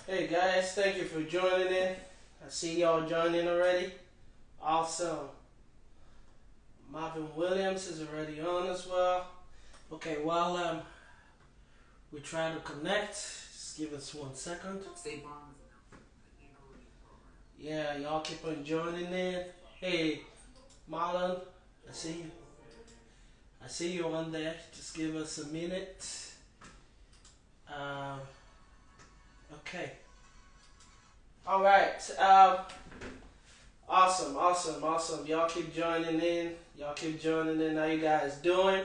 Hey guys, thank you for joining in. I see y'all joining already. Awesome. Marvin Williams is already on as well. Okay, while we try to connect, just give us 1 second. Yeah, y'all keep on joining in. Hey, Marlon, I see you. I see you on there. Just give us a minute. Um, okay. All right. Awesome. Y'all keep joining in. Y'all keep joining in. How you guys doing?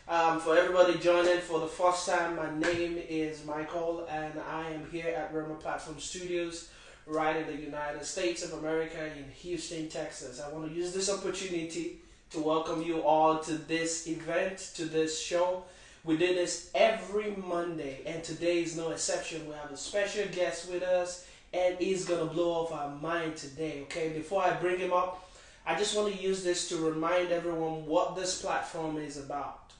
For everybody joining for the first time, my name is Michael, and I am here at Rhema Platform Studios, right in the United States of America in Houston, Texas. I want to use this opportunity to welcome you all to this event, to this show. We do this every Monday, and today is no exception. We have a special guest with us, and he's going to blow off our mind today, okay? Before I bring him up, I just want to use this to remind everyone what this platform is about.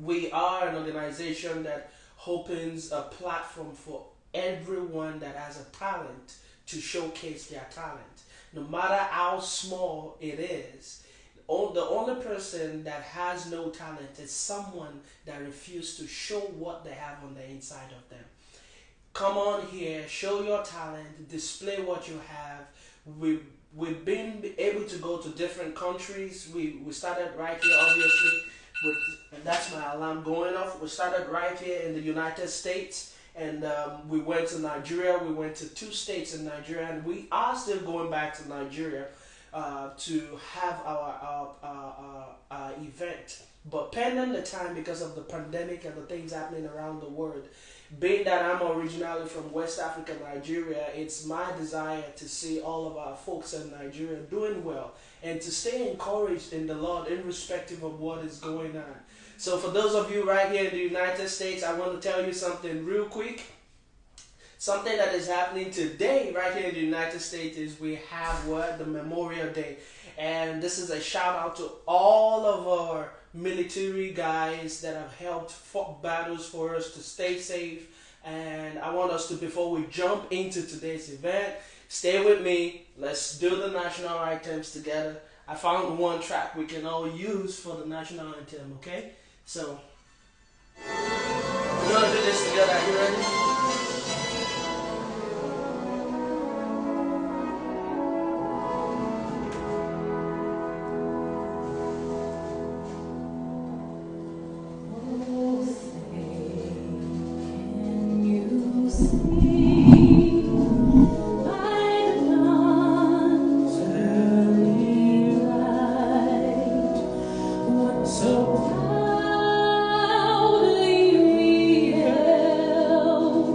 We are an organization that opens a platform for everyone that has a talent to showcase their talent. No matter how small it is, the only person that has no talent is someone that refuses to show what they have on the inside of them. Come on here, show your talent, display what you have. We've been able to go to different countries. We started right here, obviously, and that's my alarm going off. We started right here in the United States, and we went to Nigeria. We went to 2 states in Nigeria, and we are still going back to Nigeria to have our event. But pending the time, because of the pandemic and the things happening around the world, being that I'm originally from West Africa, Nigeria, it's my desire to see all of our folks in Nigeria doing well and to stay encouraged in the Lord irrespective of what is going on. So for those of you right here in the United States, I want to tell you something real quick. Something that is happening today right here in the United States is we have the Memorial Day. And this is a shout out to all of our military guys that have helped fought battles for us to stay safe. And I want us to, before we jump into today's event, stay with me. Let's do the national anthems together. I found one track we can all use for the national anthem, okay? So, we're gonna do this together. Are you ready? So proudly we hailed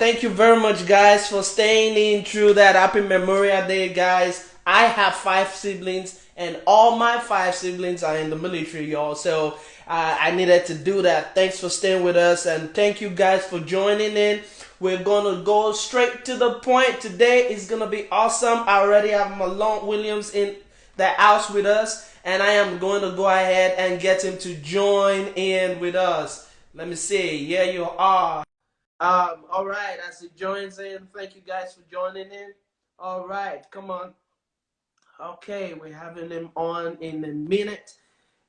Thank you very much, guys, for staying in through that Happy Memorial Day, guys. I have five siblings, and all my five siblings are in the military, y'all. So I needed to do that. Thanks for staying with us, and thank you guys for joining in. We're gonna go straight to the point. Today is gonna be awesome. I already have Malone Williams in the house with us, and I am going to go ahead and get him to join in with us. Let me see. Yeah, you are. All right, as he joins in, thank you guys for joining in. All right, come on. Okay, we're having him on in a minute.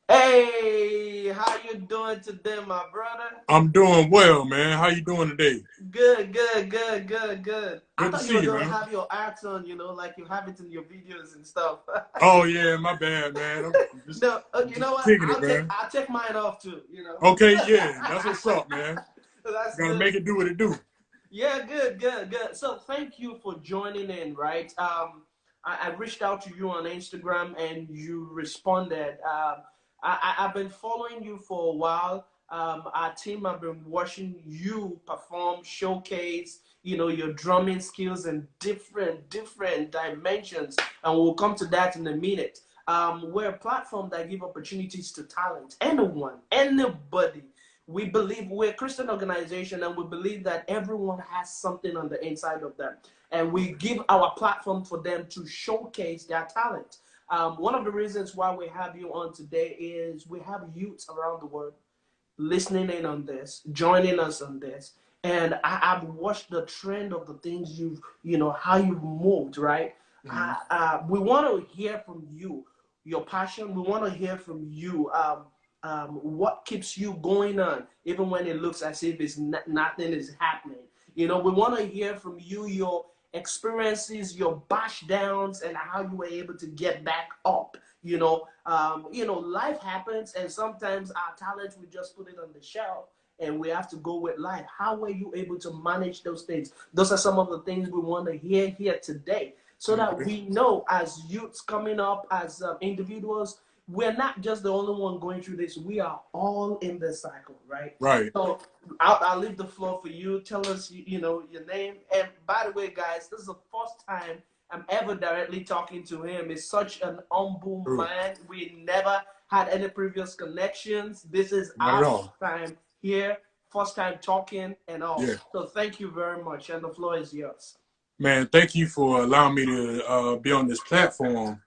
Hey, how you doing today, my brother? I'm doing well, man. How you doing today? Good, good, good, good, good. I Good to thought you see were you, gonna man. have your act on, like you have it in your videos and stuff. Oh yeah, my bad, man. I'm just No, you just know what? kicking it, man. I'll take mine off too. Okay, yeah, that's what's up, man. That's Gotta good. make it do what it do. Yeah, good, good, good. So thank you for joining in, right? I reached out to you on Instagram and you responded. I've been following you for a while. Our team have been watching you perform, showcase, your drumming skills in different dimensions, and we'll come to that in a minute. We're a platform that give opportunities to talent, anyone, anybody. We believe we're a Christian organization, and we believe that everyone has something on the inside of them, and we give our platform for them to showcase their talent. One of the reasons why we have you on today is we have youths around the world listening in on this, joining us on this. And I've watched the trend of the things how you've moved, right? Mhm. We want to hear from you, your passion. We want to hear from you, what keeps you going on, even when it looks as if nothing is happening. We want to hear from you, your experiences, your bash downs, and how you were able to get back up. Life happens, and sometimes our talent we just put it on the shelf, and we have to go with life. How were you able to manage those things? Those are some of the things we want to hear here today, so that Okay. we know as youths coming up, as individuals, we're not just the only one going through this. We are all in this cycle, right? Right. So I'll leave the floor for you. Tell us, your name. And by the way, guys, this is the first time I'm ever directly talking to him. He's such an humble True. man. We never had any previous connections. This is Not our at first all. time here, first time talking and all. Yeah. So thank you very much. And the floor is yours. Man, thank you for allowing me to be on this platform.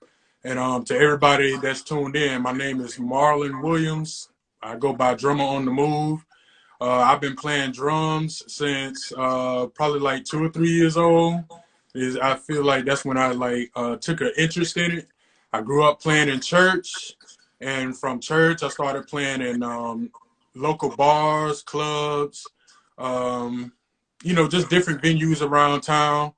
And to everybody that's tuned in, my name is Marlon Williams. I go by Drummer on the Move. I've been playing drums since probably like 2 or 3 years old. I feel like that's when I took an interest in it. I grew up playing in church, and from church I started playing in local bars, clubs, um, just different venues around town.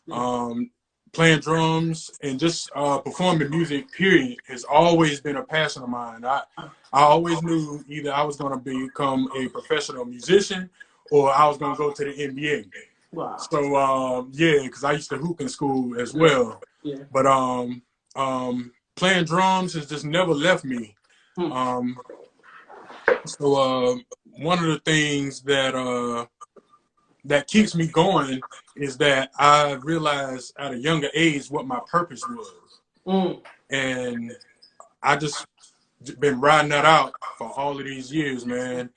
Yeah. Um, Playing drums and just performing music, period, has always been a passion of mine. I always knew either I was going to become a professional musician or I was going to go to the NBA. Wow. So, yeah, because I used to hoop in school as Yeah. well. Yeah. But playing drums has just never left me. Hmm. Um, so, one of the things that keeps me going is that I realized at a younger age what my purpose was. Mm. And I just been riding that out for all of these years, man.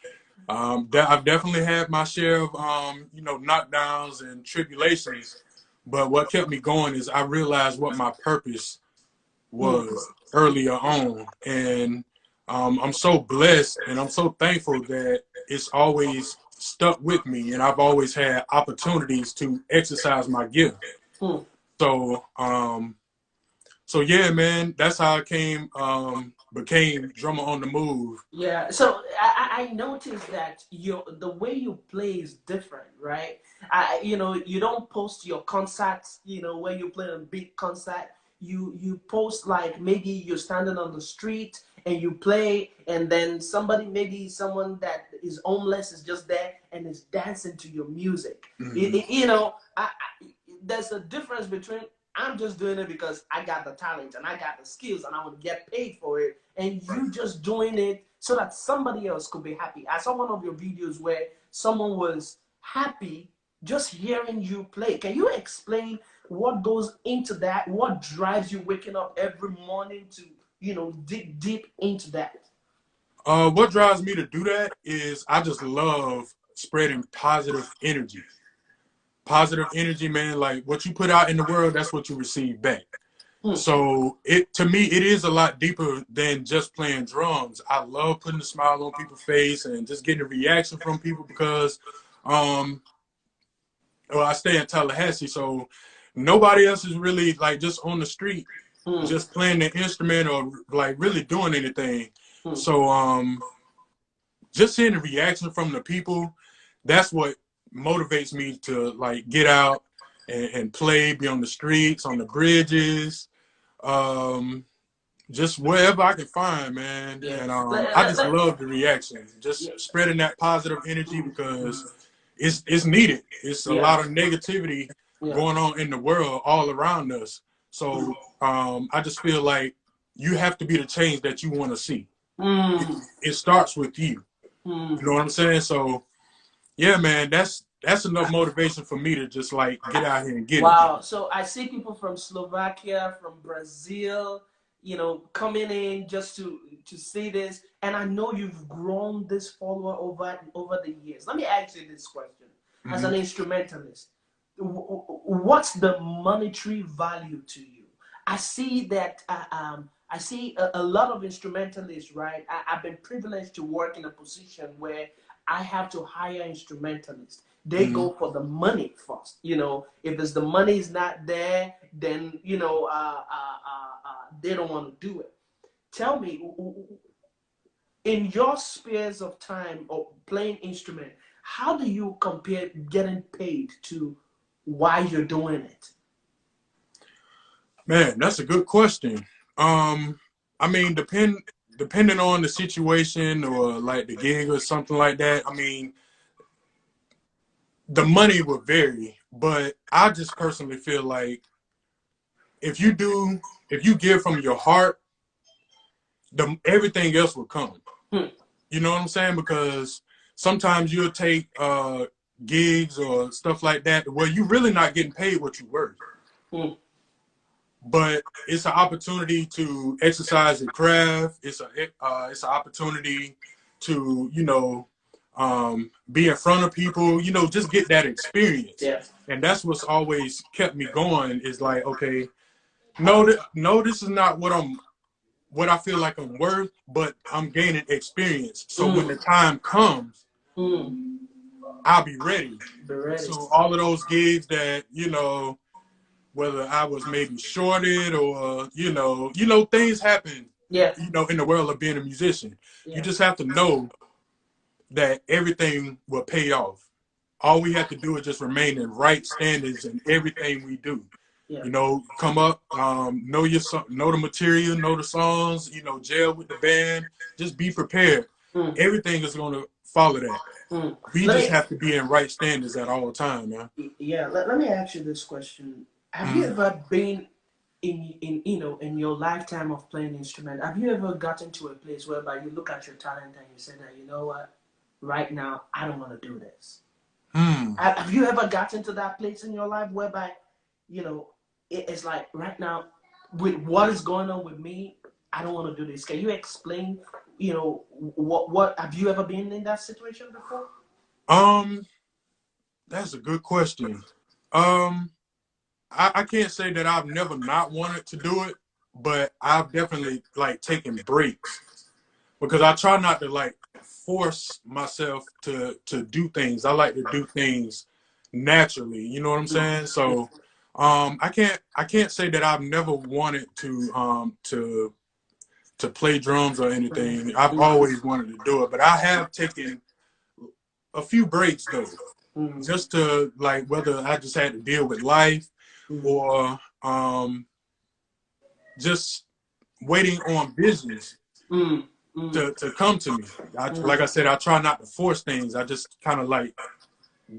I've definitely had my share of, knockdowns and tribulations. But what kept me going is I realized what my purpose Mm. was earlier on. And I'm so blessed and I'm so thankful that it's always stuck with me. And I've always had opportunities to exercise my gift. Mm. So, so yeah, man, that's how I became drummer on the move. Yeah, so I noticed that the way you play is different, right? You don't post your concerts, where you play a big concert. You post like maybe you're standing on the street and you play, and then maybe someone that is homeless is just there and is dancing to your music. Hmm. There's a difference between I'm just doing it because I got the talent and I got the skills and I want to get paid for it, and Right. you just doing it so that somebody else could be happy. I saw one of your videos where someone was happy just hearing you play. Can you explain what goes into that? What drives you waking up every morning to, dig deep into that? What drives me to do that is I just love spreading positive energy. Positive energy, man. Like what you put out in the world, that's what you receive back. Hmm. So to me, it is a lot deeper than just playing drums. I love putting a smile on people's face and just getting a reaction from people because, um, well, I stay in Tallahassee, so nobody else is really like just on the street, Hmm. just playing the instrument or like really doing anything. Hmm. So, just seeing the reaction from the people, that's what motivates me to like get out and play, be on the streets, on the bridges, um, just wherever I can find, man. Yeah. And I just love the reaction, Yeah. just spreading that positive energy because it's needed. It's a Yeah. lot of negativity Yeah. going on in the world all around us. So I just feel like you have to be the change that you want to see. It, Mm. it starts with you. Mm. You know what I'm saying? So yeah, man, that's enough motivation for me to just like get out here and get it. Wow. So I see people from Slovakia, from Brazil, coming in just to see this. And I know you've grown this follower over the years. Let me ask you this question. As Mm-hmm. an instrumentalist, what's the monetary value to you? I see that I see a lot of instrumentalists, right? I've been privileged to work in a position where I have to hire instrumentalists. They Mm-hmm. go for the money first. If it's the money is not there, then they don't want to do it. Tell me, in your spheres of time of playing instrument, how do you compare getting paid to why you're doing it? Man, that's a good question. I mean, depending on the situation or like the gig or something like that. I mean, the money would vary, but I just personally feel like if you do, if you give from your heart, everything else will come. Hmm. You know what I'm saying? Because sometimes you'll take gigs or stuff like that where you're really not getting paid what you're worth. Hmm. But it's an opportunity to exercise your craft. It's an opportunity to be in front of people. Just get that experience, Yeah. and that's what's always kept me going. Is like, okay, no, this is not what I feel like I'm worth, but I'm gaining experience. So when Mm. the time comes, Mm. I'll be ready. Be ready. So all of those gigs that whether I was maybe shorted or things happen, Yeah. in the world of being a musician. You Yeah. just have to know that everything will pay off. All we have to do is just remain in right standards in everything we do. Yeah. Come up, know the material, know the songs, gel with the band. Just be prepared. Mm. Everything is going to follow that. Mm. We Let just me have to be in right standards at all time, man. Yeah, let me ask you this question. Have you Mm. ever been in your lifetime of playing instrument, have you ever gotten to a place whereby you look at your talent and you say that, you know what, right now I don't want to do this? Mm. Have you ever gotten to that place in your life whereby, it's like right now, with what is going on with me, I don't want to do this? Can you explain, what have you ever been in that situation before? Um, that's a good question. Um, I can't say that I've never not wanted to do it, but I've definitely like taken breaks because I try not to like force myself to do things. I like to do things naturally. You know what I'm Mm. saying? So I can't say that I've never wanted to play drums or anything. I've Mm. always wanted to do it, but I have taken a few breaks though, Mm. just to like whether I just had to deal with life Mm. or just waiting on business Mm. Mm. to come to me. Like Mm. I said, I try not to force things. I just kind of like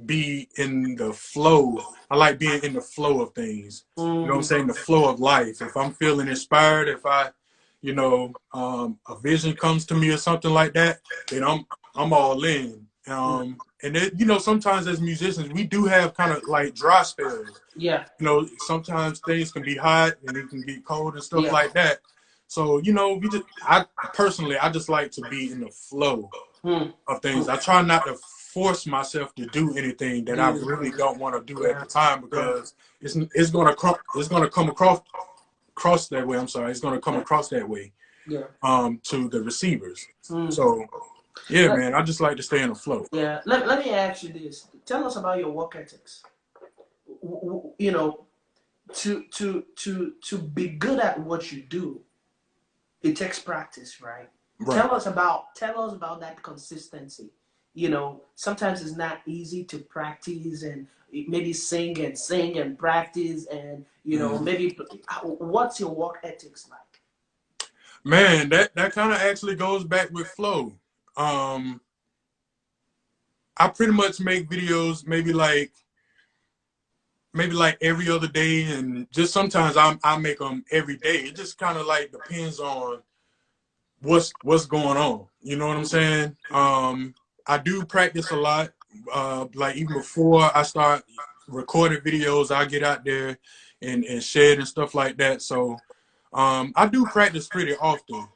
be in the flow. I like being in the flow of things. You know what I'm Mm. saying? The flow of life. If I'm feeling inspired, if a vision comes to me or something like that, then I'm all in. And then, you know, sometimes as musicians, we do have kind of like dry spells. Yeah. You know, sometimes things can be hot and it can get cold and stuff Yeah. like that. So, you know, I personally, I just like to be in the flow of things. I try not to force myself to do anything that I really don't want to do at the time, because it's gonna come across that way. I'm sorry, it's gonna come across that way Yeah. to the receivers. So yeah, man, I just like to stay in the flow. Yeah. Let me ask you this. Tell us about your work ethics. You know, to be good at what you do, it takes practice, right? Right. Tell us about that consistency. You know, sometimes it's not easy to practice and maybe sing and practice, and you know, maybe what's your work ethics like? Man, that kind of actually goes back with flow. I pretty much make videos maybe like every other day, and just sometimes I make them every day. It just kind of like depends on what's going on. You know what I'm saying? I do practice a lot. Like even before I start recording videos, I get out there and shed and stuff like that. So I do practice pretty often.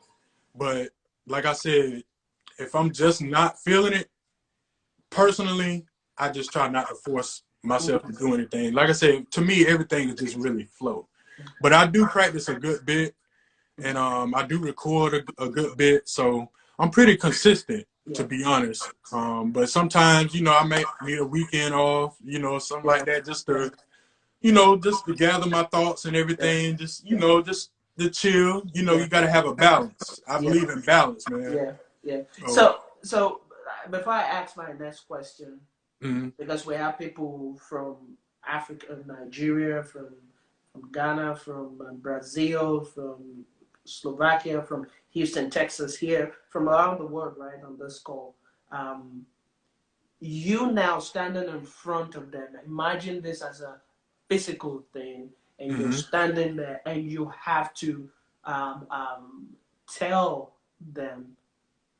But like I said, if I'm just not feeling it personally, I just try not to force myself to do anything. Like I said, to me, everything is just really flow. But I do practice a good bit, and I do record a good bit. So I'm pretty consistent, to be honest. But sometimes, you know, I may need a weekend off, you know, something like that, just to, you know, just to gather my thoughts and everything. Just, you know, just to chill. You know, you got to have a balance. I believe in balance, man. Yeah, yeah. So before I ask my next question, because we have people from Africa, Nigeria, from Ghana, from Brazil, from Slovakia, from Houston, Texas, here, from around the world, right, on this call. You now standing in front of them, imagine this as a physical thing, and you're standing there and you have to tell them,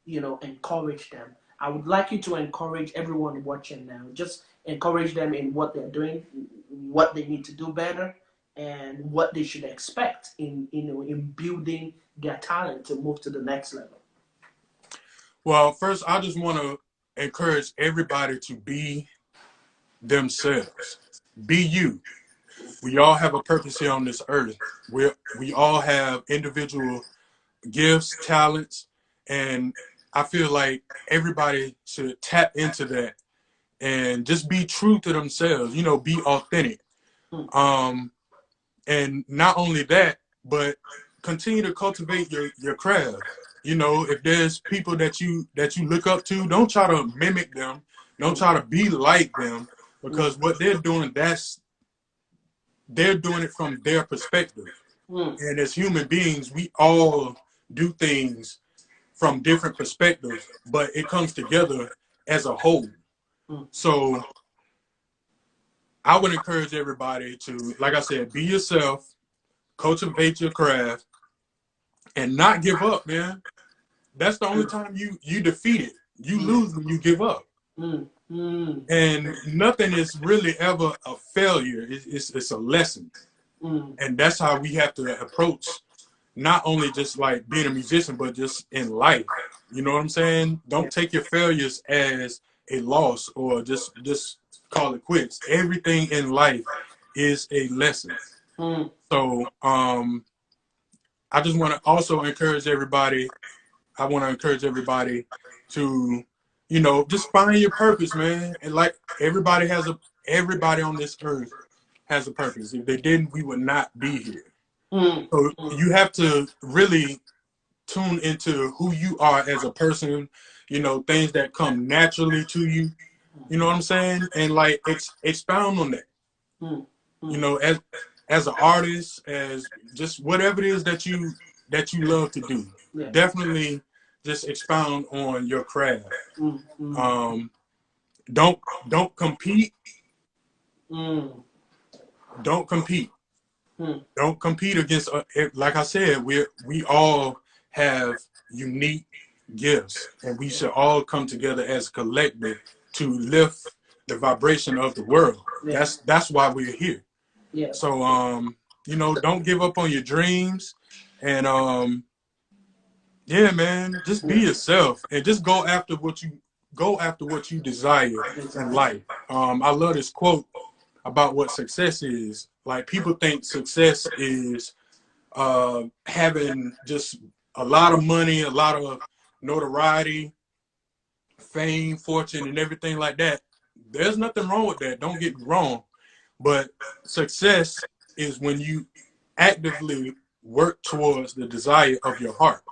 you know, encourage them. I would like you to encourage everyone watching now. Just encourage them in what they're doing, what they need to do better, and what they should expect in, you know, in building their talent to move to the next level. Well, first, I just want to encourage everybody to be themselves. Be you. We all have a purpose here on this earth. We all have individual gifts, talents, and I feel like everybody should tap into that and just be true to themselves, you know, be authentic. And not only that, but continue to cultivate your craft. You know, if there's people that you look up to, don't try to mimic them. Don't try to be like them, because what they're doing, they're doing it from their perspective. And as human beings, we all do things from different perspectives, but it comes together as a whole. So I would encourage everybody to, like I said, be yourself, cultivate your craft, and not give up, man. That's the only time you defeat it. You lose when you give up. And nothing is really ever a failure. It's a lesson. And that's how we have to approach not only just like being a musician, but just in life. You know what I'm saying? Don't take your failures as a loss or just call it quits. Everything in life is a lesson. So I just want to also encourage everybody. I want to encourage everybody to, you know, just find your purpose, man. And like everybody on this earth has a purpose. If they didn't, we would not be here. So you have to really tune into who you are as a person, you know, things that come naturally to you. You know what I'm saying? And like expound on that. You know, as an artist, as just whatever it is that you love to do. Definitely just expound on your craft. Don't compete. Don't compete. Don't compete against, like I said, we all have unique gifts, and we should all come together as a collective to lift the vibration of the world. Yeah. That's why we're here. Yeah. So you know, don't give up on your dreams, and yeah, man, just be Yeah. yourself and just go after what you desire in Exactly. life. I love this quote about what success is. Like, people think success is having just a lot of money, a lot of notoriety, fame, fortune, and everything like that. There's nothing wrong with that. Don't get me wrong. But success is when you actively work towards the desire of your heart.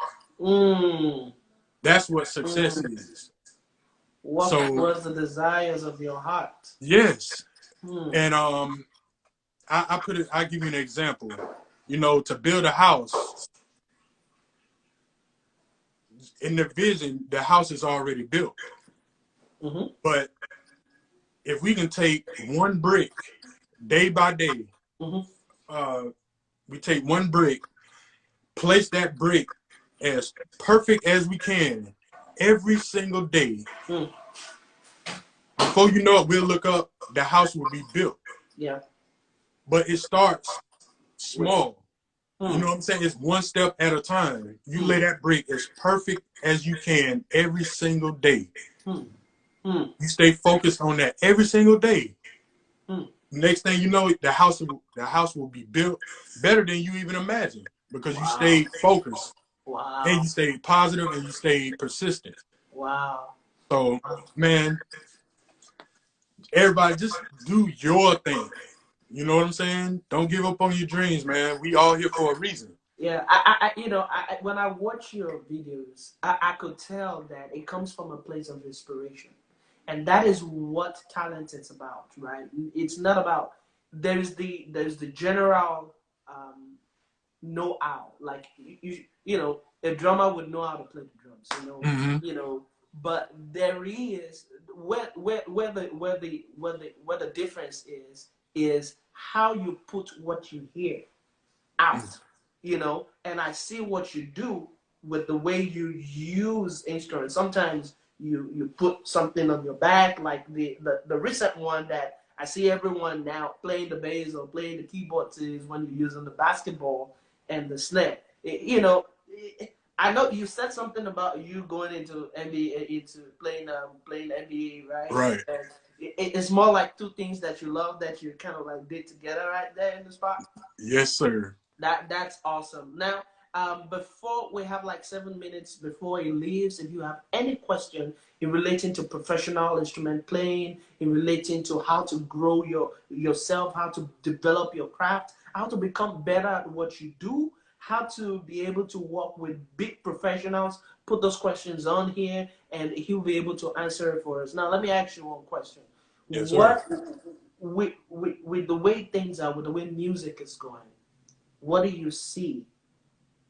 Mm. That's what success Mm. is. What So was the desires of your heart? yes. Hmm. And I give you an example. You know, to build a house, in the vision, the house is already built. Mm-hmm. But if we can take one brick day by day, Mm-hmm. uh, we take one brick, place that brick as perfect as we can every single day. Mm. Before you know it, we'll look up, the house will be built. Yeah. But it starts With. small. You Hmm. know what I'm saying? It's one step at a time. You Hmm. lay that brick as perfect as you can every single day. Hmm. Hmm. You stay focused on that every single day. Hmm. Next thing you know, the house will be built better than you even imagined, because you Wow. stayed focused and Wow. you stayed positive and you stayed persistent. Wow. So, man, everybody just do your thing. You know what I'm saying? Don't give up on your dreams, man. We all here for a reason. Yeah, when I watch your videos, I could tell that it comes from a place of inspiration, and that is what talent is about, right? It's not about there's the general know-how, like a drummer would know how to play the drums, Mm-hmm. but there is where the difference is how you put what you hear out, and I see what you do with the way you use instruments. Sometimes you put something on your back, like the recent one that I see everyone now playing the bass or playing the keyboard to is when you're using the basketball and the snare. I know you said something about you going into NBA, into playing NBA, right? Right. And it's more like two things that you love that you kind of like did together right there in the spot. Yes, sir. That's awesome. Now, before we have like 7 minutes before he leaves, if you have any question in relating to professional instrument playing, in relating to how to grow yourself, how to develop your craft, how to become better at what you do, how to be able to work with big professionals, put those questions on here, and he'll be able to answer it for us. Now, let me ask you one question. Yes, sir. What with the way things are, with the way music is going, what do you see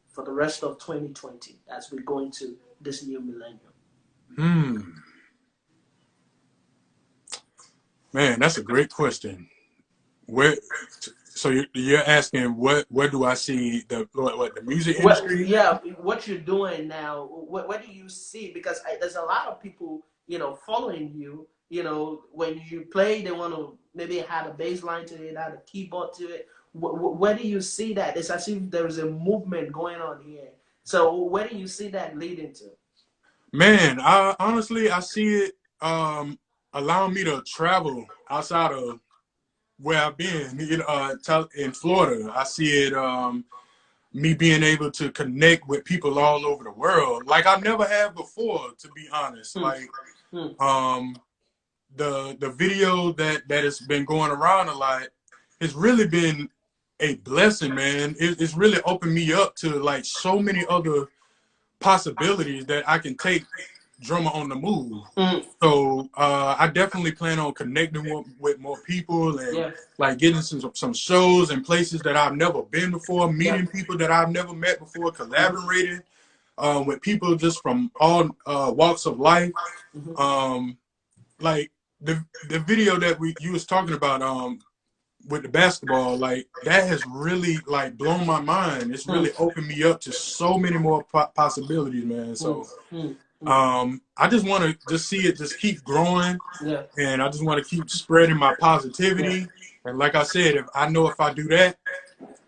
for the rest of 2020 as we go into this new millennium? Hmm. Man, that's a great question. Where? So you're asking where do I see what the music What, industry? yeah, what you're doing now, what do you see? Because there's a lot of people, following you. When you play, they want to maybe add a bass line to it, add a keyboard to it. Where do you see that? It's as if there is a movement going on here. So where do you see that leading to? Man, I honestly I see it allowing me to travel outside of where I've been. In Florida, I see it me being able to connect with people all over the world, like I never have before. To be honest, Hmm. like Hmm. um, the video that has been going around a lot has really been a blessing, man. It's really opened me up to like so many other possibilities that I can take drummer on the move. Hmm. So I definitely plan on connecting with more people and Yeah. like getting some shows and places that I've never been before, Yeah. meeting people that I've never met before, Hmm. collaborating with people just from all walks of life. Hmm. Um, like the video that you was talking about with the basketball, like that has really like blown my mind. It's Hmm. really opened me up to so many more possibilities, man. Hmm. So Hmm. I just want to just see it just keep growing, Yeah. and I just want to keep spreading my Yeah. positivity. And like I said, if I do that,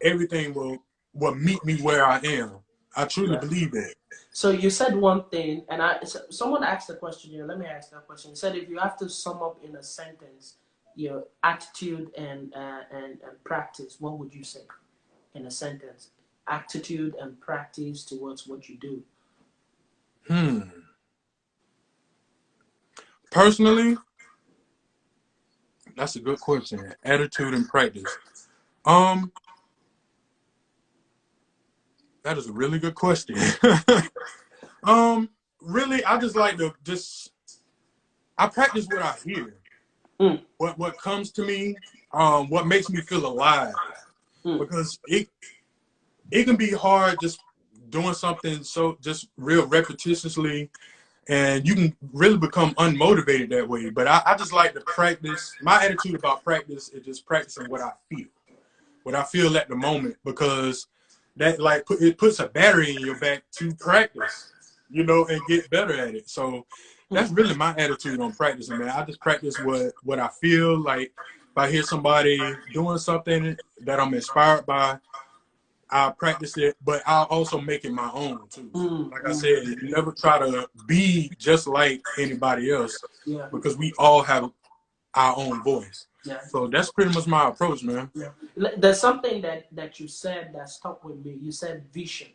everything will meet me where I am. I truly Yeah. believe that. So you said one thing, and someone asked a question here. Let me ask that question. You said if you have to sum up in a sentence your attitude and practice, what would you say in a sentence? Attitude and practice towards what you do. Personally, that's a good question. Attitude and practice. Um, that is a really good question. um, really, I just like to I practice what I hear, Mm, what comes to me, what makes me feel alive, mm, because it can be hard just doing something so just real repetitiously, and you can really become unmotivated that way. But I just like to practice. My attitude about practice is just practicing what I feel at the moment, because that like it puts a battery in your back to practice, and get better at it. So mm. that's really my attitude on practicing, man. I just practice what I feel like. If I hear somebody doing something that I'm inspired by, I practice it, but I'll also make it my own too. Mm, Like I mm, said, you never try to be just like anybody else, yeah, because we all have our own voice. yeah, So that's pretty much my approach, man. yeah. There's something that you said that stuck with me. You said vision.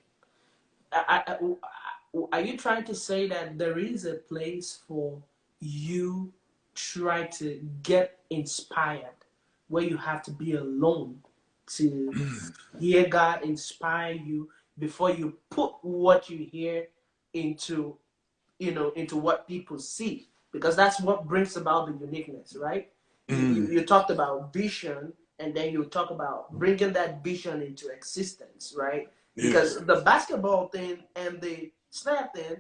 Are you trying to say that there is a place for you try to get inspired where you have to be alone to hear God inspire you before you put what you hear into into what people see, because that's what brings about the uniqueness, right? Mm, You talked about vision, and then you talk about bringing that vision into existence, right? yes. Because the basketball thing and the snap thing,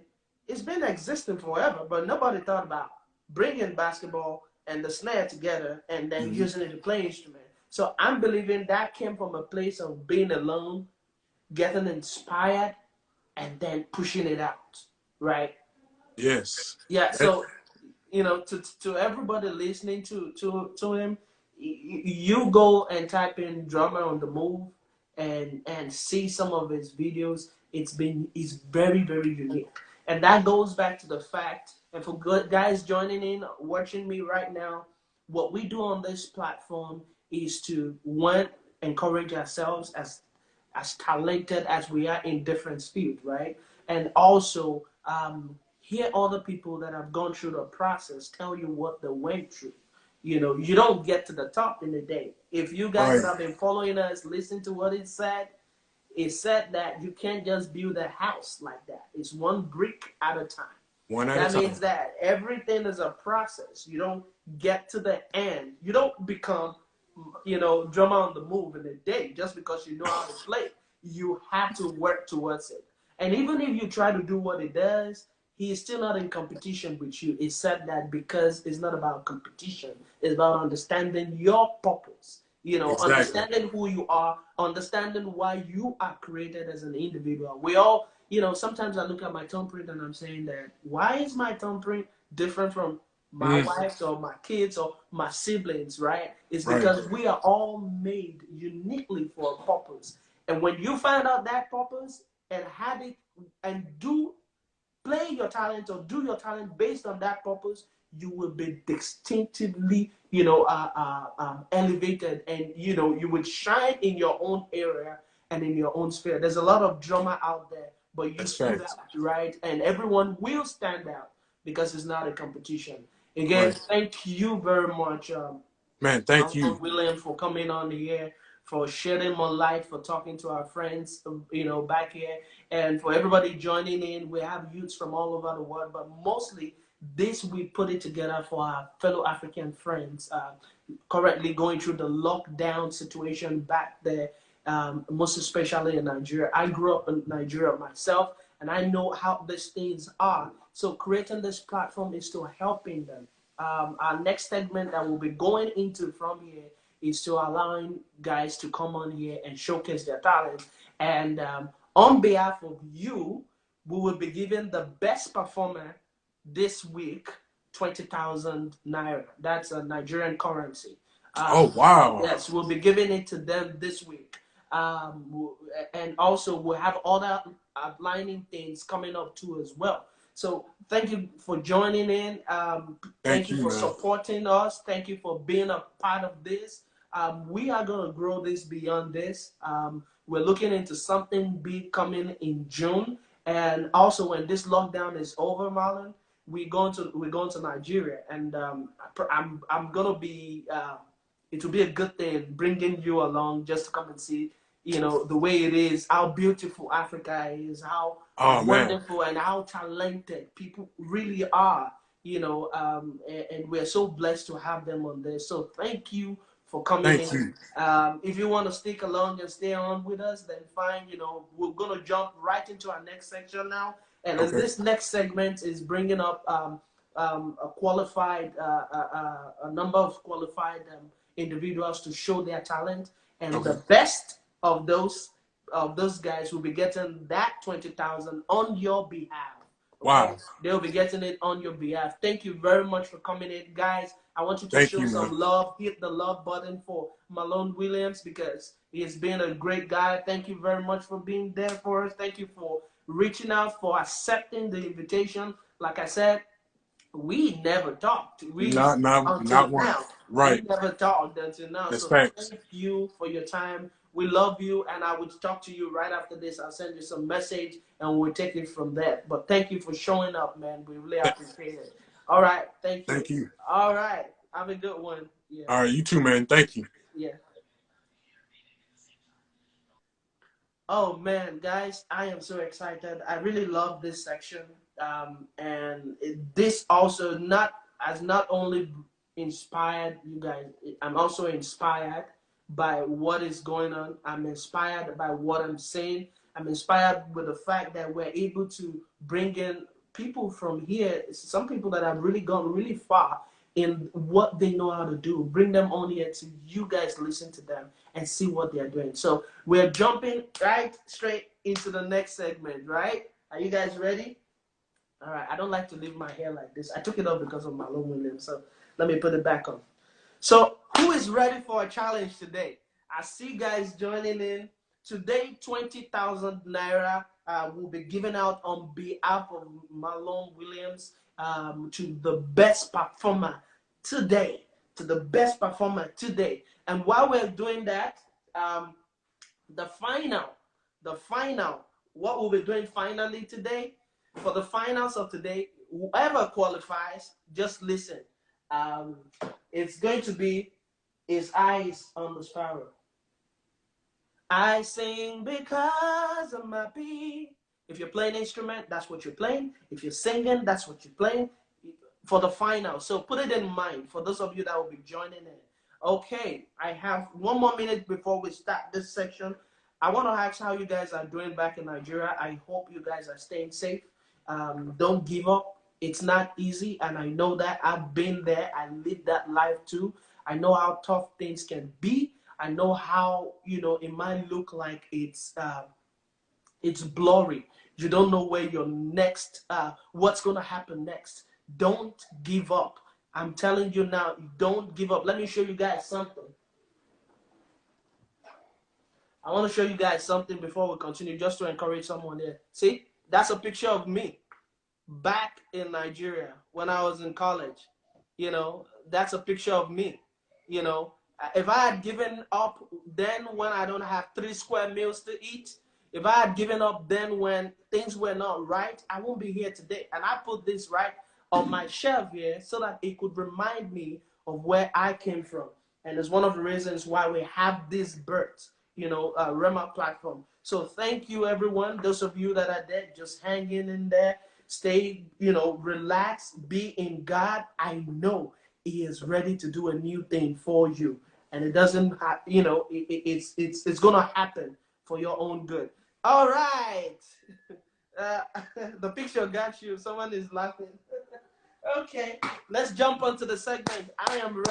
it's been existing forever, but nobody thought about bringing basketball and the snare together and then Mm-hmm. using it to play instrument. So I'm believing that came from a place of being alone, getting inspired, and then pushing it out, right? Yes. Yeah, That, so to everybody listening to him, you go and type in drummer on the move and see some of his videos. It's very unique, and that goes back to the fact. And for good guys joining in, watching me right now, what we do on this platform is to one encourage ourselves as talented as we are in different fields, right? And also hear other people that have gone through the process tell you what they went through. You don't get to the top in a day. If you guys that right. have been following us listen to what it said that you can't just build a house like that. It's one brick at a time. One at a That means time. that everything is a process. You don't get to the end. You don't become, drummer on the move in a day just because you know how to play. You have to work towards it. And even if you try to do what it does, he is still not in competition with you. It said that because it's not about competition. It's about understanding your purpose. Exactly. Understanding who you are, understanding why you are created as an individual. We all, sometimes I look at my thumbprint and I'm saying that why is my thumbprint different from my Mm, wife's or my kids or my siblings, right? It's right. because we are all made uniquely for a purpose. And when you find out that purpose and have it and do play your talent or do your talent based on that purpose, you will be distinctively, elevated, and you would shine in your own area and in your own sphere. There's a lot of drama out there, but you That's stood facts. out, right? And everyone will stand out because it's not a competition. Again, Right. thank you very much, Man, thank Uncle you. William, for coming on the air, for shedding more light, for talking to our friends, back here, and for everybody joining in. We have youths from all over the world, but mostly this we put it together for our fellow African friends currently going through the lockdown situation back there, most especially in Nigeria. I grew up in Nigeria myself, and I know how these things are. So creating this platform is to helping them. Our next segment that we'll be going into from here is to allowing guys to come on here and showcase their talent. And on behalf of you, we will be giving the best performer this week 20,000 naira. That's a Nigerian currency. Oh, wow. Yes, we'll be giving it to them this week. And also we'll have other outlining things coming up too as well. So thank you for joining in. Thank Thank you you, for man. supporting us. Thank you for being a part of this. We are going to grow this beyond this. We're looking into something big coming in June. And also when this lockdown is over, Marlon, we're going to Nigeria. And I'm going to be... it will be a good thing bringing you along just to come and see, the way it is, how beautiful Africa is, how wonderful and how talented people really are, and we're so blessed to have them on there. So thank you for coming Thank in. you. If you want to stick along and stay on with us, then fine. We're going to jump right into our next section now. And then this next segment is bringing up a qualified, a number of qualified individuals to show their talent, and the best of those guys will be getting that 20,000 on your behalf. Okay? Wow. They'll be getting it on your behalf. Thank you very much for coming in, guys. I want you to show some love. Hit the love button for Malone Williams because he has been a great guy. Thank you very much for being there for us. Thank you for reaching out, for accepting the invitation. Like I said, we never talked. Not once. Now. Right. We never talked until now. That's so facts. Thank you for your time. We love you, and I would talk to you right after this. I'll send you some message, and we'll take it from there. But thank you for showing up, man. We really appreciate it. All right. Thank you. Thank you. All right. Have a good one. Yeah. All right. You too, man. Thank you. Yeah. Oh man, guys, I am so excited. I really love this section, and this also has not only inspired you guys. I'm also inspired by what is going on. I'm inspired by what I'm saying. I'm inspired with the fact that we're able to bring in people from here. Some people that have really gone really far in what they know how to do. Bring them on here to you guys listen to them and see what they're doing. So we're jumping right straight into the next segment, right? Are you guys ready? All right. I don't like to leave my hair like this. I took it off because of Malone Williams. So let me put it back on. So who is ready for a challenge today? I see guys joining in. Today, 20,000 naira will be given out on behalf of Malone Williams to the best performer today. To the best performer today. And while we're doing that, the final, what we'll be doing finally today, for the finals of today, whoever qualifies, just listen. It's going to be His Eyes on the Sparrow. I sing because I'm happy. If you're playing an instrument, that's what you're playing. If you're singing, that's what you're playing for the final. So put it in mind for those of you that will be joining in. Okay, I have 1 more minute before we start this section. I want to ask how you guys are doing back in Nigeria. I hope you guys are staying safe. Don't give up. It's not easy, and I know that. I've been there. I lived that life too. I know how tough things can be. I know how, it might look like it's blurry. You don't know where your next, what's going to happen next. Don't give up. I'm telling you now, don't give up. Let me show you guys something. I want to show you guys something before we continue, just to encourage someone there. See, that's a picture of me back in Nigeria when I was in college. That's a picture of me. If I had given up then when I don't have 3 square meals to eat, if I had given up then when things were not right, I won't be here today. And I put this right on my shelf here so that it could remind me of where I came from. And it's one of the reasons why we have this birth, Rhema Platform. So thank you, everyone. Those of you that are there, just hanging in there. Stay, relax, be in God. I know He is ready to do a new thing for you. And it doesn't, it's going to happen for your own good. All right. The picture got you. Someone is laughing. Okay, let's jump onto the segment. I am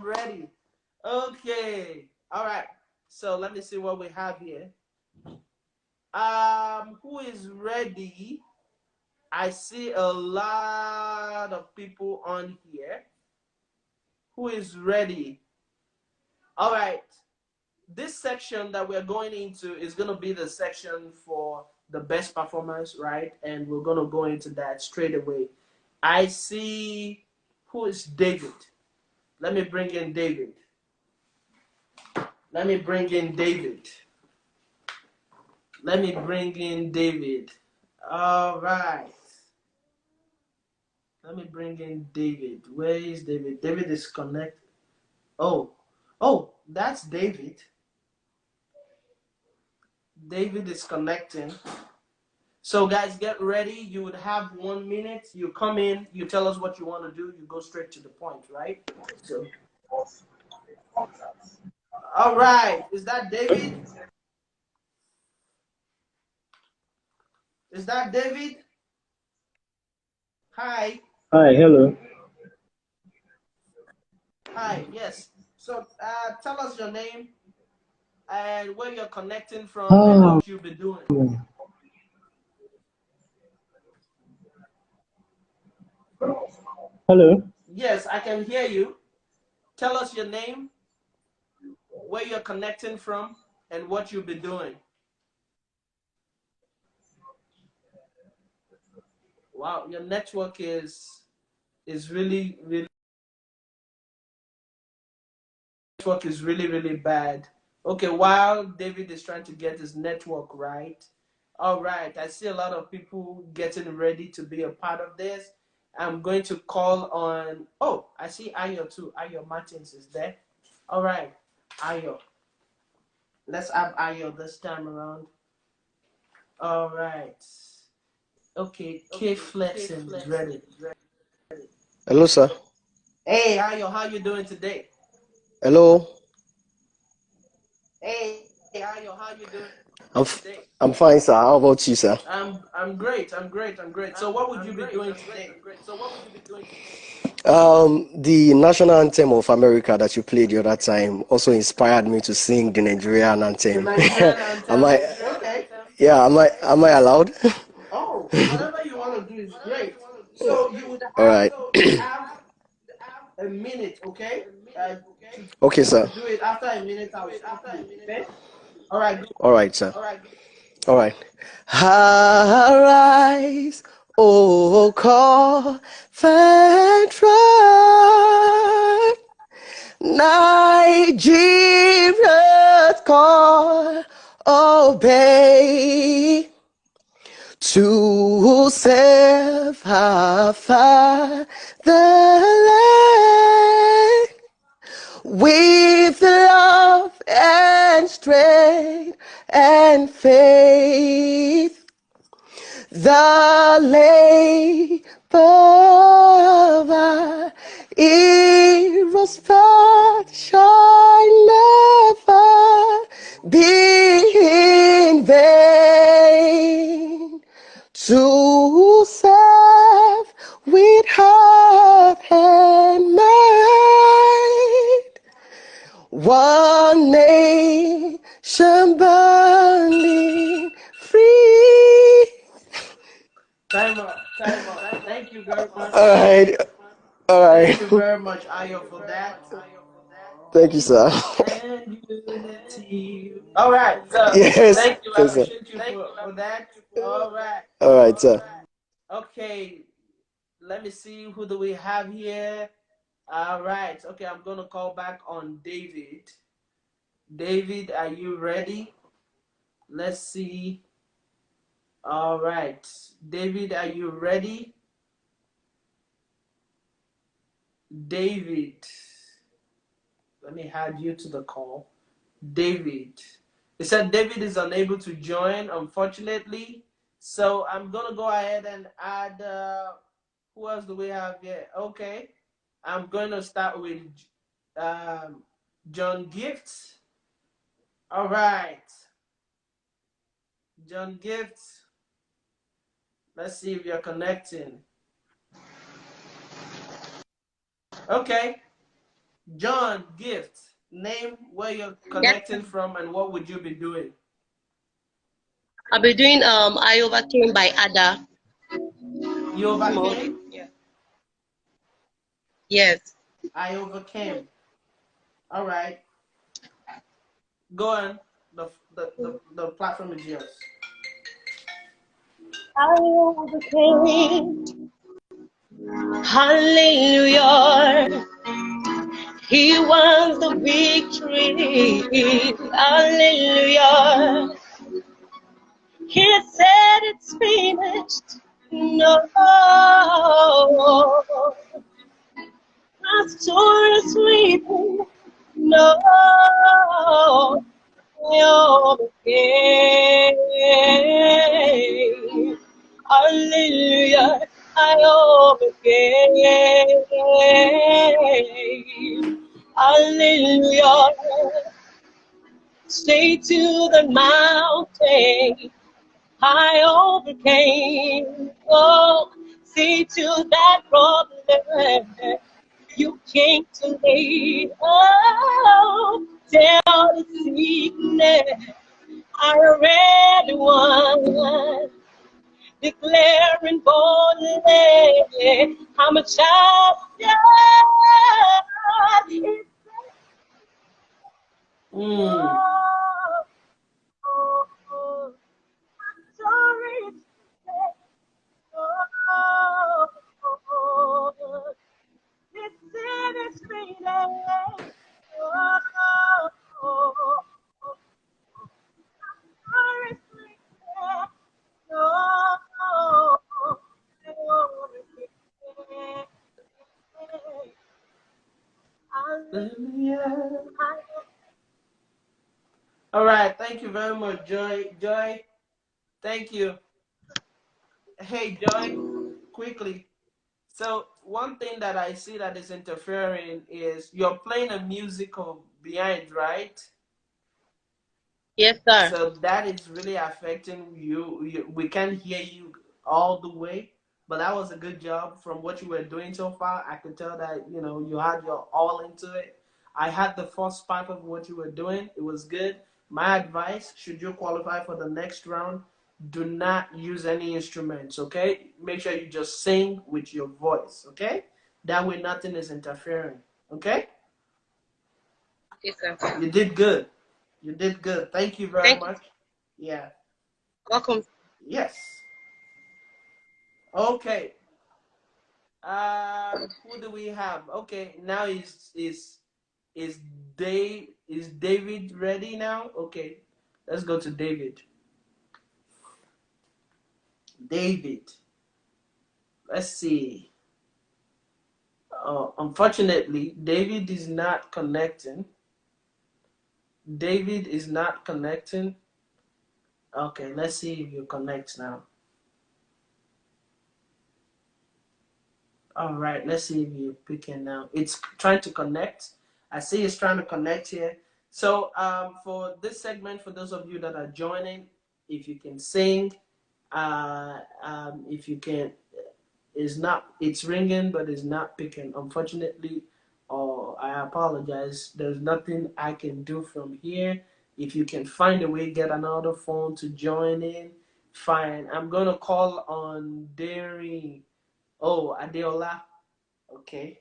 ready. Okay. All right. So let me see what we have here. Who is ready? I see a lot of people on here. Who is ready? All right. This section that we're going into is going to be the section for the best performance, right? And we're going to go into that straight away. I see, who is David? Let me bring in David. Let me bring in David. Let me bring in David. All right. Let me bring in David. Where is David? David is connected. Oh, that's David. David is connecting. So guys, get ready. You would have 1 minute. You come in, you tell us what you want to do, you go straight to the point, right? So, all right. Is that David? Is that David? Hi. Hi, hello. Hi, yes. So tell us your name and where you're connecting from and Oh, what you've been doing. hello. Yes, I can hear you. Tell us your name, where you're connecting from, and what you've been doing. Wow, your network is really network is really bad. Okay, while David is trying to get his network right. All right, I see a lot of people getting ready to be a part of this. I'm going to call on. Oh, I see Ayo too. Ayo Martins is there. All right, Ayo. Let's have Ayo this time around. All right. Okay, K Flexing is ready. Hello, sir. Hey, Ayo, how you doing today? Hello. Hey, Ayo, how you doing I'm f- today? I'm fine, sir. How about you, sir? I'm great. I'm great. I'm great. So what would you be doing today? The national anthem of America that you played the other time also inspired me to sing the Nigerian The anthem. Nigerian am anthem. I? Okay. Yeah. Am I allowed? Oh, whatever you want to do is great. So All right. you would have a minute, okay? To Okay, sir. do it. After a minute, I'll stop you. Okay. All right. Go. All right, sir. All right. Arise, O call, Nigeria's call, obey to serve our fatherland with love and strength and faith. The labor of our heroes path shall never be in vain. To serve with heart and mind, one nation burning free. Time up. Time up. Thank you very much. All right, all right. Thank you very much, Ayo, for that. Thank you, sir. And unity. All right. So Yes, thank you. I yes, sir. appreciate you for that. All right. All right, sir. Okay. Let me see, who do we have here? All right. Okay, I'm gonna call back on David. David, are you ready? Let's see. All right. David, are you ready? David, let me add you to the call. David. It said David is unable to join, unfortunately. So I'm gonna go ahead and add. Who else do we have here? Okay, I'm going to start with um, John Gift. All right, John Gift. Let's see if you're connecting. Okay, John Gift. Name, where you're Yeah, connecting from, and what would you be doing? I'll be doing I Overcame by Ada. You overcame? Yeah. Yes. I overcame. All right. Go on. The platform is yours. I overcame. Hallelujah. He won the victory. Hallelujah. He said it's finished. No. My story is written. No. I overcame. Hallelujah. I overcame. Hallelujah. Say to the mountain, I overcame. Oh, say to that problem, you came to me. Oh, tell the sickness, I already won. Declaring boldly, I'm a child of God. It's Mm. sorry. This is freedom. Hallelujah. All right. Thank you very much, Joy. Joy, thank you. Hey, Joy, quickly. So one thing that I see that is interfering is you're playing a musical behind, right? Yes, sir. So that is really affecting you. We can't hear you all the way, but that was a good job from what you were doing so far. I could tell that you had your all into it. I had the first part of what you were doing. It was good. My advice: should you qualify for the next round, do not use any instruments. Okay, make sure you just sing with your voice. Okay, that way nothing is interfering. Okay, Yes, sir. you did good. You did good. Thank you very Thank you. much. Yeah. Welcome. Yes. Okay. Who do we have? Okay, now is David ready now? Okay, let's go to David. David. Let's see. Unfortunately, David is not connecting. David is not connecting. Okay, let's see if you connect now. All right, let's see if you're picking now. It's trying to connect. I see it's trying to connect here. So for this segment, for those of you that are joining, if you can sing, if you can, it's ringing, but it's not picking. Unfortunately, or I apologize. There's nothing I can do from here. If you can find a way, get another phone to join in, fine. I'm gonna call on Derry. Oh, Adeola. Okay.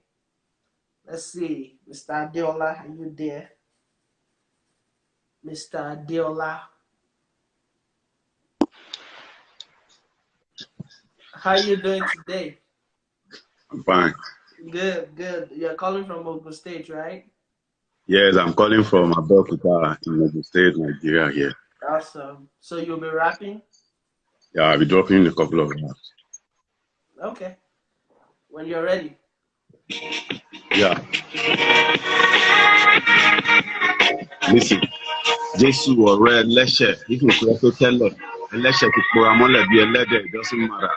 Let's see. Mr. Adeola, are you there? Mr. Adeola. How are you doing today? I'm fine. Good, good. You're calling from Ogun State, right? Yes, I'm calling from Abeokuta in Ogun State, Nigeria here. Awesome. So you'll be rapping? Yeah, I'll be dropping in a couple of hours. Okay. When you're ready. Yeah. Listen. Jésù ọ̀rẹ́ ẹlẹ́ṣẹ̀ nítorí pé tẹ́lẹ̀ ẹlẹ́ṣẹ̀ ti pora mọ́lẹ̀ bí ẹlẹ́dẹ̀, it doesn't matter.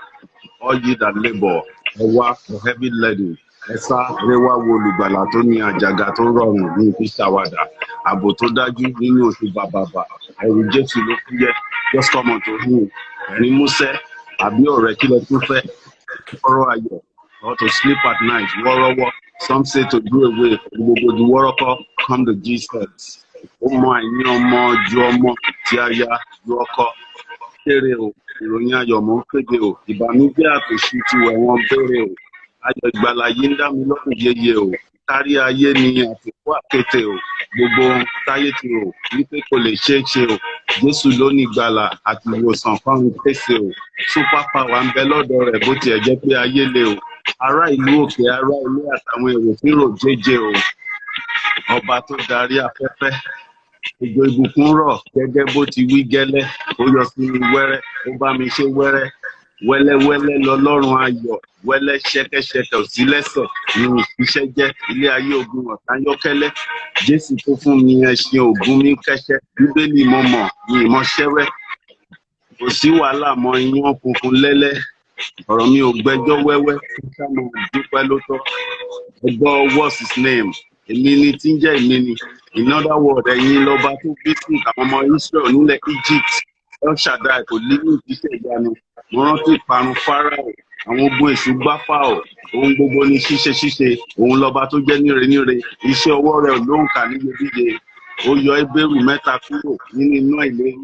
All ye that labour, ẹ wá for heavy laden, ẹ sá eré wá wo olùgbàlà tó ní àjàgà tó rọrùn ní ìfi ṣàwàdà, ààbò tó dájú nínú oṣù bàbàbà, ẹ̀rù Jésù ló fúyẹ́, just come unto him. Ẹ̀rín músẹ́ àbí ọ̀rẹ́ kí lẹ tún fẹ́, ọ̀rọ̀ ayọ̀ or to sleep at night, wọ́rọ́wọ́, some say to do away, gbogbo di wọ́rọ́kọ́, come to Jesus. Ó mọ àìní ọmọ ju ọmọ tí a yá ju ọkọ. kéré o ìròyìn ayọ̀ mò ń kéde o ìbànújẹ́ àtòṣì ti wẹ̀ wọ́n béèrè o ayọ̀ ìgbàlà yìí ń dá mi lọ́rùn yéye o kárí ayé ni àtìkú àkété o gbogbo ohun táyé ti rò wípé kò lè ṣeé ṣe o Jésù ló ní ìgbàlà àti ìwòsàn fáwọn pèsè o super power ń bẹ lọ́dọ̀ rẹ̀ bó tiẹ̀ jẹ́ pé ayé le o ará ìlú òkè ará ilé àtàwọn èrò tí rò jẹ́jẹ́ o ọba tó darí afẹ́fẹ́ òjò ìbùkún rọ̀ gẹ́gẹ́ bó ti wí gẹ́lẹ́ ó yọ sí mi wẹ́rẹ́ ó bá mi ṣe wẹ́rẹ́ wẹ́lẹ́wẹ́lẹ́ lọ́lọ́run ayọ̀ wẹ́lẹ́ ṣẹ́kẹ́ṣẹkẹ̀ ò sí lẹ́sẹ̀ ní iṣẹ́ jẹ́ ilé ayé ogun ọ̀tá yọ́kẹ́lẹ́ Jésù tó fún mi ẹṣin ògún mi kẹ́ṣẹ́ bíbélì mo mọ̀ ní ìmọ̀ ṣẹ́wẹ́ kò sí wàhálà mọ́ iyán funfun lẹ́lẹ́ ọ̀rọ̀ mi ò gbẹ́jọ́ wẹ́wẹ́ kíkà máa dúpẹ́ ló tọ́ ẹgbọ́ what's his name èmi ni tí ń jẹ́ èmi ni in other words ẹ̀yin lọ́ba tó bí sí àwọn ọmọ Israel nílẹ̀ Egypt El Shaddai kò ní ìjíṣẹ́ ìyanu mo rántí ìparun Fáráò àwọn ogun èṣù gbá Fáráò ohun gbogbo ni ṣíṣe òun lọ́ba tó jẹ́ níre iṣẹ́ ọwọ́ rẹ̀ ló ń kà níyebíye ó yọ Hébérù mẹ́ta kúrò nínú iná ìléru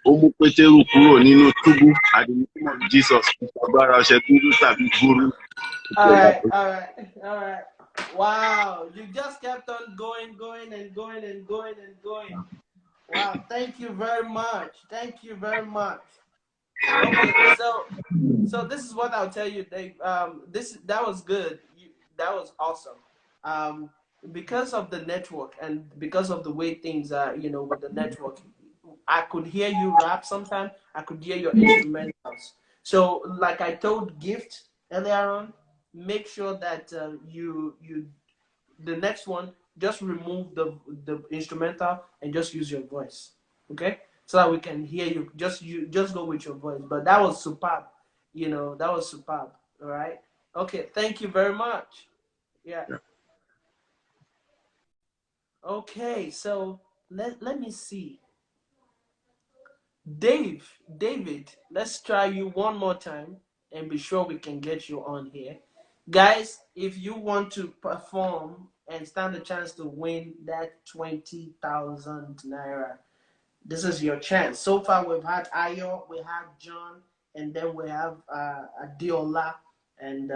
ó mú Pétérù kúrò nínú túbú at the name of Jesus agbára ọṣẹ dúdú tàbí gbúrú. All right. Wow, you just kept on going and going. Wow, thank you very much. Okay, so this is what I'll tell you, Dave. That was good. That was awesome. Because of the network and because of the way things are, with the network, I could hear you rap sometimes. I could hear your instrumentals. So, like I told Gift earlier on, make sure that you the next one just remove the instrumental and just use your voice, okay? So that we can hear you. Just go with your voice. But that was superb. That was superb. All right. Okay. Thank you very much. Yeah. Okay. So let me see. David, let's try you one more time and be sure we can get you on here. Guys, if you want to perform and stand a chance to win that 20,000 naira, this is your chance. So far, we've had Ayo, we have John, and then we have Adiola, and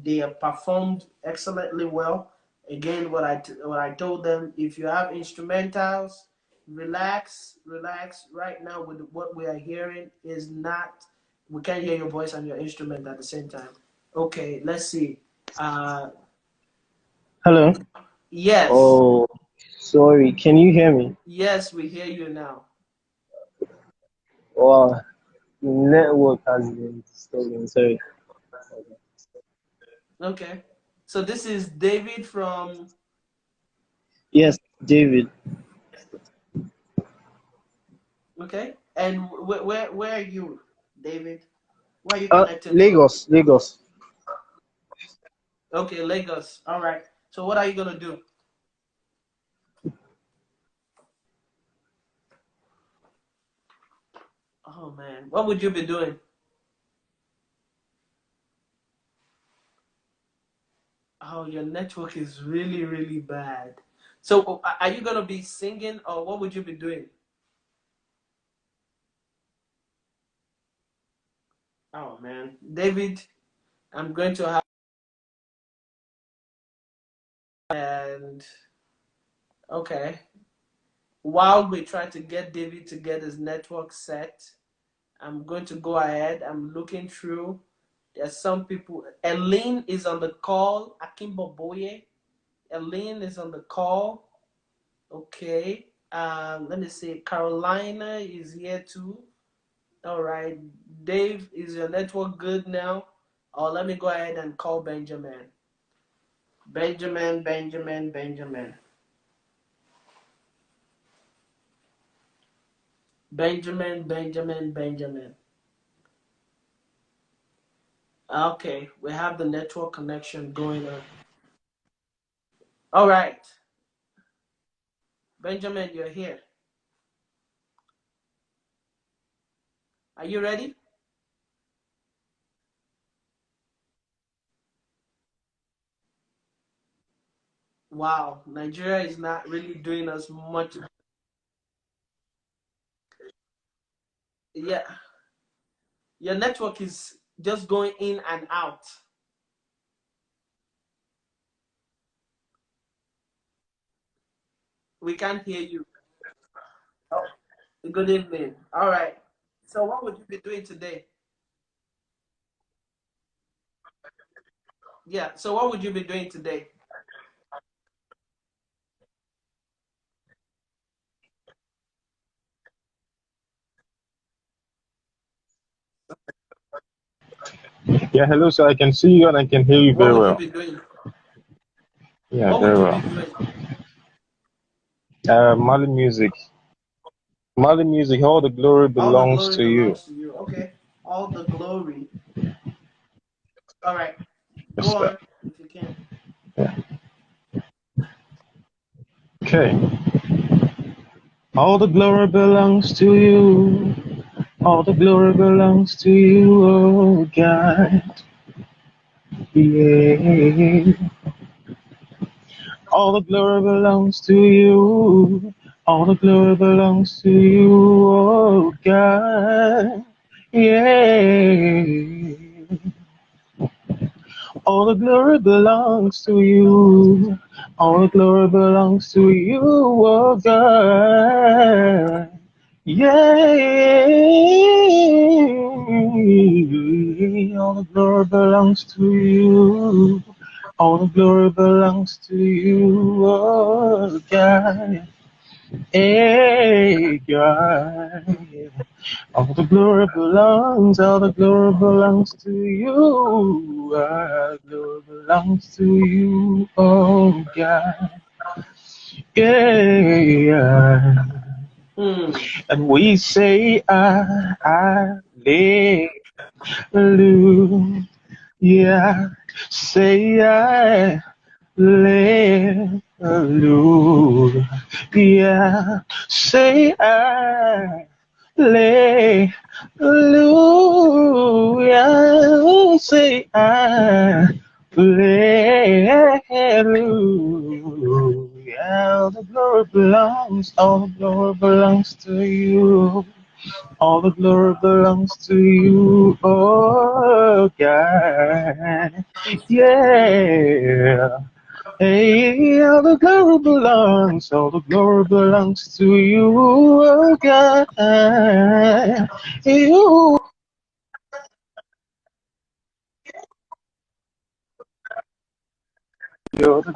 they have performed excellently well. Again, what I told them, if you have instrumentals, relax. Right now, with what we are hearing is not, we can't hear your voice and your instrument at the same time. Okay, let's see. Hello. Yes. Oh, sorry. Can you hear me? Yes, we hear you now. Wow, network has been stolen. Sorry. Okay. So this is David from. Yes, David. Okay. And where are you, David? Where are you connecting Lagos. from? Lagos. Okay, Lagos. All right. So what are you gonna do? Oh man, what would you be doing? Oh, your network is really, really bad. So are you gonna be singing or what would you be doing? Oh man, David, I'm going to have and okay. While we try to get David to get his network set, I'm going to go ahead. I'm looking through. There's some people. Elaine is on the call. Akimbo Boye. Elaine is on the call. Okay. Let me see. Carolina is here too. All right. Dave, is your network good now? Or let me go ahead and call Benjamin. Benjamin. Benjamin. Okay, we have the network connection going on. All right. Benjamin, you're here. Are you ready? Wow, Nigeria is not really doing us much. Yeah, your network is just going in and out. We can't hear you. Oh, good evening. All right. So, what would you be doing today? Yeah. So, what would you be doing today? Yeah, hello, sir. I can see you and I can hear you What very would you well. be doing? Yeah, What would very you well. be doing? Mali music. Mali music, all the glory All the belongs glory to you. belongs to you. Okay. All the glory. All right. Yes, Go sir. on if you can. Yeah. Okay. All the glory belongs to you. All the glory belongs to you, oh God. Yeah. All the glory belongs to you. All the glory belongs to you, oh God. Yeah. All the glory belongs to you. All the glory belongs to you, oh God. Yeah. All the glory belongs to you. All the glory belongs to you, oh God. Hey, God. All the glory belongs to you. All the glory belongs to you, oh God. Yeah. Hmm. And we say, hallelujah. Yeah. Say, hallelujah. Yeah. Say, hallelujah. Say, hallelujah. All the glory belongs to you. All the glory belongs to you, oh God. Yeah. Hey, all the glory belongs to you, oh God. You,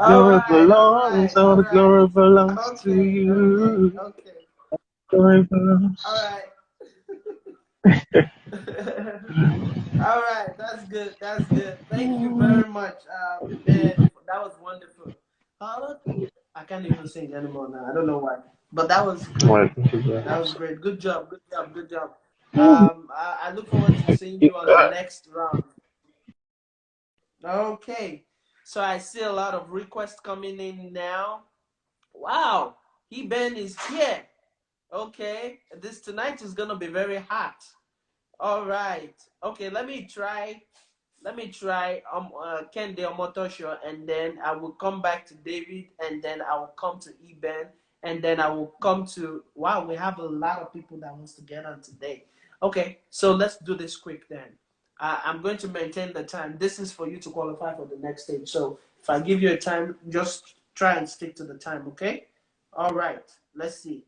All right, all all the right. glory belongs to Okay, okay, you. okay. Glory All belongs. right. All right, that's good. That's good. Thank you very much, Ben. That was wonderful. Holla. I can't even sing anymore now. I don't know why, but that was great. Well, thank you very That much. was great. Good job. Good job. Good job. I look forward to seeing you on the next round. Okay. So I see a lot of requests coming in now. Wow, Ben is here. Okay, this tonight is gonna be very hot. All right. Okay, let me try Kende Omotosho, and then I will come back to David, and then I will come to Eben, and then I will come to, wow, we have a lot of people that wants to get on today. Okay, so let's do this quick then. I'm going to maintain the time. This is for you to qualify for the next stage. So if I give you a time, just try and stick to the time, okay? All right, let's see.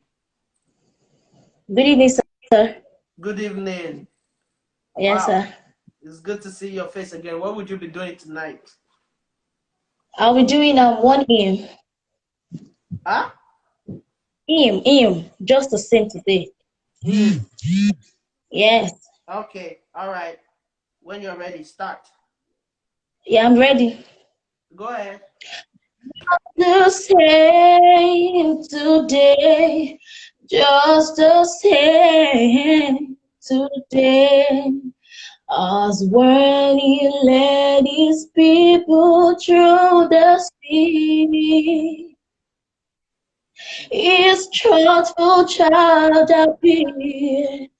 Good evening, sir. Good evening. Yes, Wow, sir. it's good to see your face again. What would you be doing tonight? I'll be doing one hymn. Huh? Hymn. Just the same today. Him. Yes. Okay, all right. When you're ready, start. Yeah, I'm ready. Go ahead. The same today. Just the same today. As when he led his people through the sea. His truthful child appeared,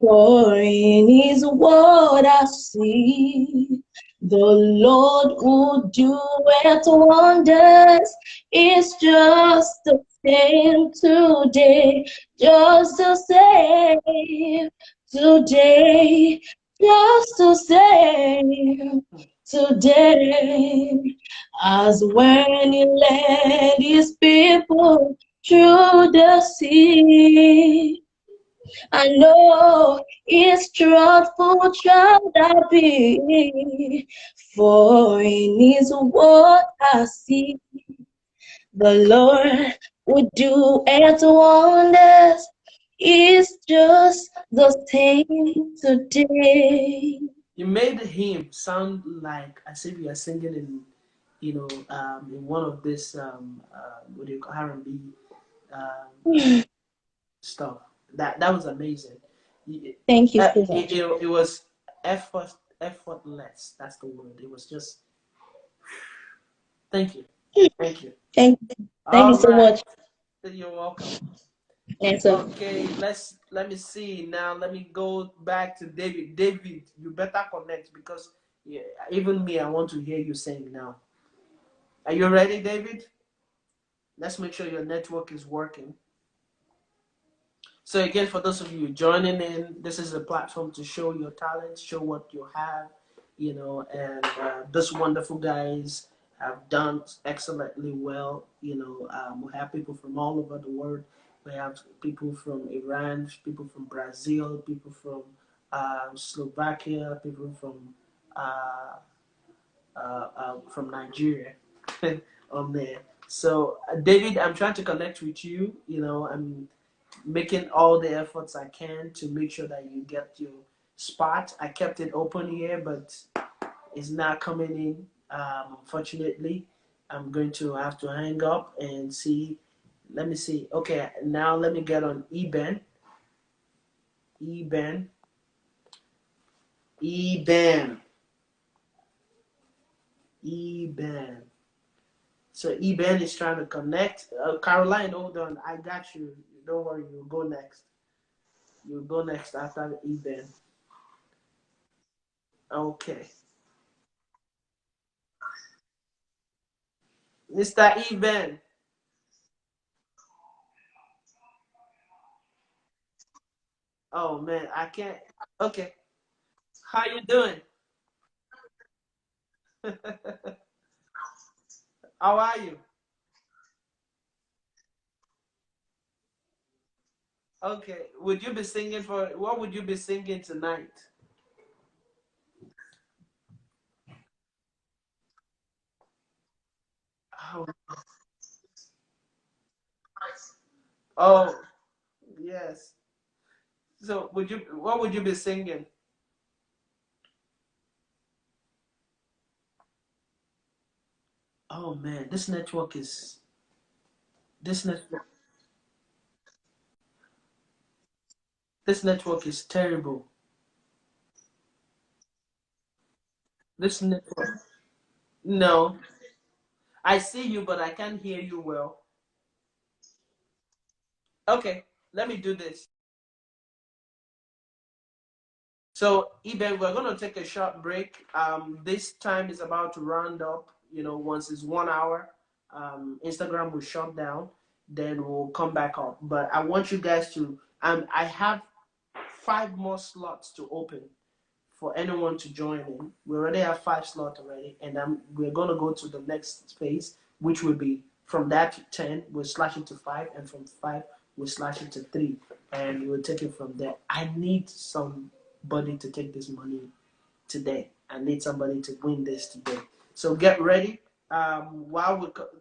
for in his word I see. The Lord who doeth wonders is just the same today, just the same today, just to say today, as when he led his people through the sea. I know his truthful shall I be, for in his word I see the Lord would do and wonders. It's just the same today. You made him sound like as if you are singing in, in one of this what do you call R&B stuff. That was amazing. Thank you so much. It was effortless. That's the word. It was just. Thank you, thank you. Thank you All so right, much. you're welcome. And so, Okay, let me see now. Let me go back to David. David, you better connect because yeah, even me, I want to hear you sing now. Are you ready, David? Let's make sure your network is working. So again, for those of you joining in, this is a platform to show your talents, show what you have, and these wonderful guys have done excellently well. We have people from all over the world. We have people from Iran, people from Brazil, people from Slovakia, people from Nigeria on there. So, David, I'm trying to connect with you. I'm making all the efforts I can to make sure that you get your spot. I kept it open here, but it's not coming in. Unfortunately, I'm going to have to hang up and see. Let me see. Okay, now let me get on eBen. eBen. eBen. eBen. So eBen is trying to connect. Caroline, hold on. I got you. Don't worry. You'll go next. You'll go next after eBen. Okay. Mr. eBen. Oh man, I can't. Okay, how you doing? How are you? Okay, would you be singing for? What would you be singing tonight? Oh, oh yes. So would you? What would you be singing? Oh man, this network this network is terrible. This network. No, I see you, but I can't hear you well. Okay, let me do this. So, Eben, we're going to take a short break. This time is about to round up. Once it's 1 hour, Instagram will shut down. Then we'll come back up. But I want you guys to. I have 5 more slots to open for anyone to join in. We already have 5 slots already, and we're going to go to the next phase, which will be from that to 10, we'll slash it to 5, and from 5, we'll slash it to 3, and we'll take it from there. I need somebody to take this money today. I need somebody to win this today. So get ready.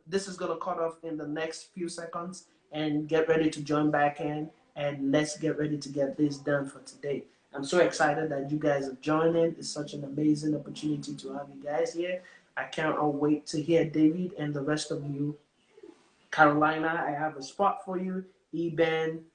This is going to cut off in the next few seconds, and get ready to join back in, and let's get ready to get this done for today. I'm so excited that you guys are joining. It's such an amazing opportunity to have you guys here. I can't wait to hear David and the rest of you. Carolina, I have a spot for you. Eben,